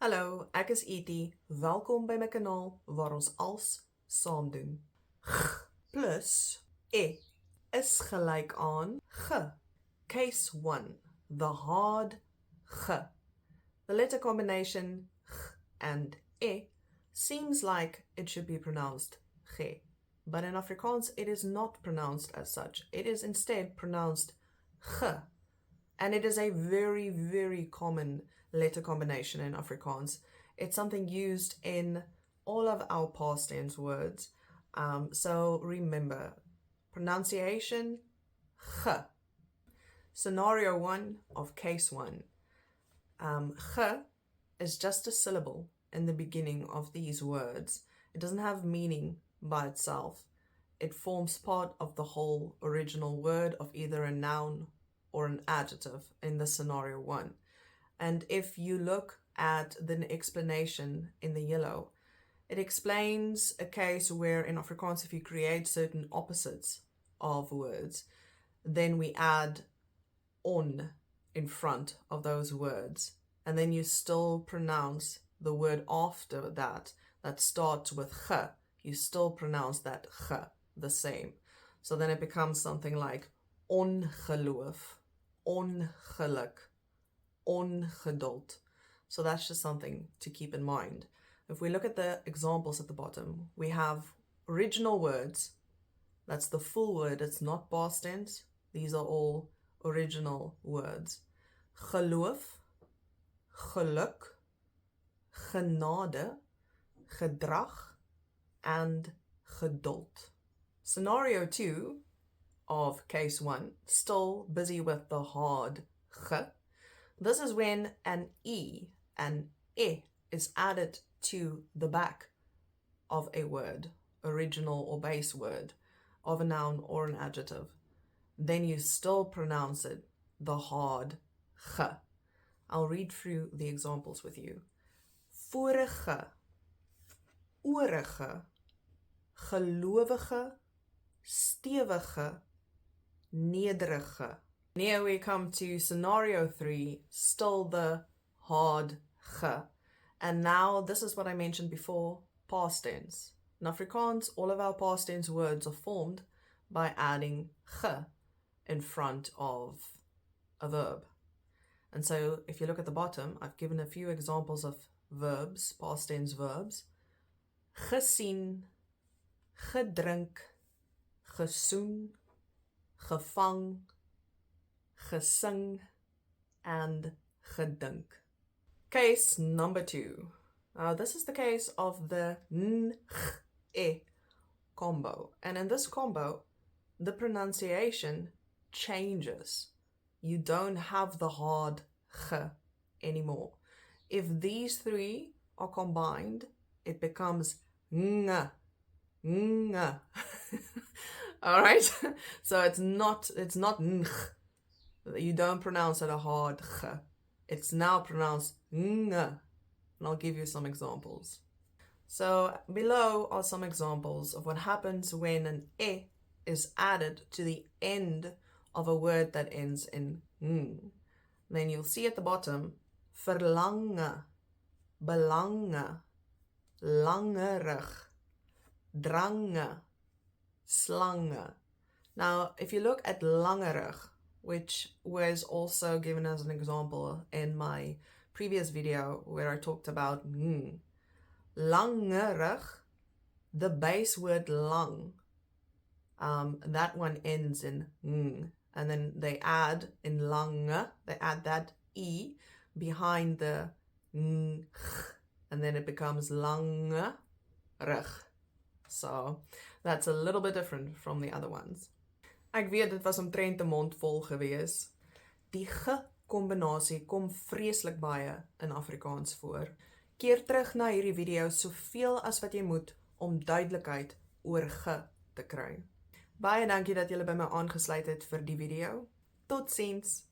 Hallo, ek is E.T. Welkom by my kanaal waar ons als saam doen. G plus E is gelyk aan G. Case 1, the hard G. The letter combination G and E seems like it should be pronounced G, but in Afrikaans it is not pronounced as such. It is instead pronounced G. And it is a very, very common letter combination in Afrikaans. It's something used in all of our past tense words. So remember, pronunciation, G. Scenario 1 of case 1. G is just a syllable in the beginning of these words. It doesn't have meaning by itself. It forms part of the whole original word of either a noun or an adjective in the scenario 1. And if you look at the explanation in the yellow, it explains a case where in Afrikaans, if you create certain opposites of words, then we add on in front of those words. And then you still pronounce the word after that starts with G. You still pronounce that G the same. So then it becomes something like ongeloof, ongeluk, ongeduld. So that's just something to keep in mind. If we look at the examples at the bottom, we have original words. That's the full word. It's not past tense. These are all original words. Geloof, geluk, genade, gedrag, and geduld. Scenario 2 of case 1, still busy with the hard G. This is when an E is added to the back of a word, original or base word, of a noun or an adjective. Then you still pronounce it the hard G. I'll read through the examples with you. Vorige, oorige, gelowige, stewige, nederige. Here we come to scenario 3, still the hard G. And now this is what I mentioned before, past tense. In Afrikaans, all of our past tense words are formed by adding G in front of a verb. And so if you look at the bottom, I've given a few examples of verbs, past tense verbs. Gesien, gedrink, gesoen, gevang, gesing, and gedink. Case number 2. Now this is the case of the n-g-e combo. And in this combo, the pronunciation changes. You don't have the hard g anymore. If these three are combined, it becomes ng. All right? So it's not ng. You don't pronounce it a hard g. It's now pronounced ng. And I'll give you some examples. So below are some examples of what happens when an e is added to the end of a word that ends in ng. Then you'll see at the bottom, verlange, belange, langerig, drange, slange. Now, if you look at langerig, which was also given as an example in my previous video where I talked about ng. Langerig, the base word lang, that one ends in ng. And then they add in lange, they add that e behind the ng, and then it becomes langerig. So that's a little bit different from the other ones. Ek weet dit was omtrent 'n mond vol gewees. Die G-kombinasie kom vreeslik baie in Afrikaans voor. Keer terug na hierdie video soveel as wat jy moet om duidelikheid oor G te kry. Baie dankie dat julle by my aangesluit het vir die video. Totsiens!